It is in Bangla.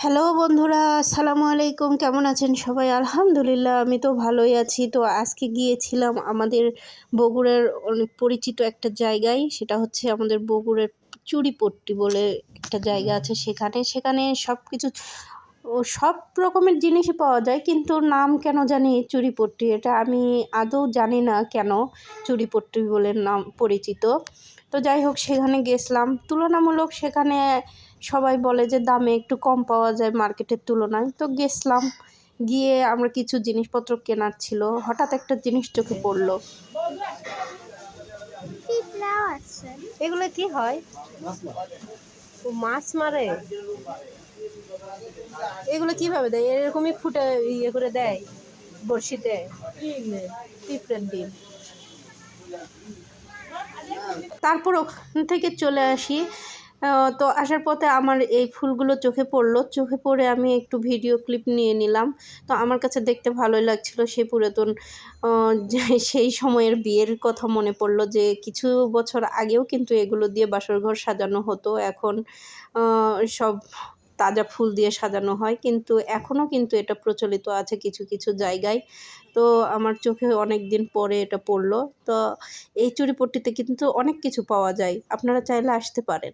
হ্যালো বন্ধুরা, আসসালামু আলাইকুম। কেমন আছেন সবাই? আলহামদুলিল্লাহ আমি তো ভালোই আছি। তো আজকে গিয়েছিলাম আমাদের বগুড়ার অনেক পরিচিত একটা জায়গায়। সেটা হচ্ছে আমাদের বগুড়ার চুড়িপট্টি বলে একটা জায়গা আছে সেখানে। সেখানে সব রকমের জিনিসই পাওয়া যায়, কিন্তু নাম কেন জানি চুড়িপট্টি, এটা আমি আদৌ জানি না কেন চুড়িপট্টি বলে নাম পরিচিত। তো যাই হোক, সেখানে গেছিলাম। তুলনামূলক সেখানে সবাই বলে যে দামে একটু কম পাওয়া যায় মার্কেটের তুলনায়। তো গেছিলাম, গিয়ে আমরা কিছু জিনিসপত্র কেনার ছিল। হঠাৎ একটা জিনিস চোখে পড়লো। এগুলো কি হয়? ও মাছ মারে। এগুলো কিভাবে দেয়? এরকমই ফুটে ইয়ে করে দেয় বড়শিতে? পিঁপড়ের ডিম। তারপর ওখান থেকে চলে আসি। তো আসার পথে আমার এই ফুলগুলো চোখে পড়লো। চোখে পড়ে আমি একটু ভিডিও ক্লিপ নিয়ে নিলাম। তো আমার কাছে দেখতে ভালোই লাগছিল। সেই পুরাতন সেই সময়ের বিয়ের কথা মনে পড়লো যে কিছু বছর আগেও কিন্তু এগুলো দিয়ে বাসরঘর সাজানো হতো। এখন সব তাজা ফুল দিয়ে সাজানো হয়, কিন্তু এখনও কিন্তু এটা প্রচলিত আছে কিছু কিছু জায়গায়। তো আমার চোখে অনেক দিন পরে এটা পড়লো। তো এই চুড়িপট্টিতে কিন্তু অনেক কিছু পাওয়া যায়, আপনারা চাইলে আসতে পারেন।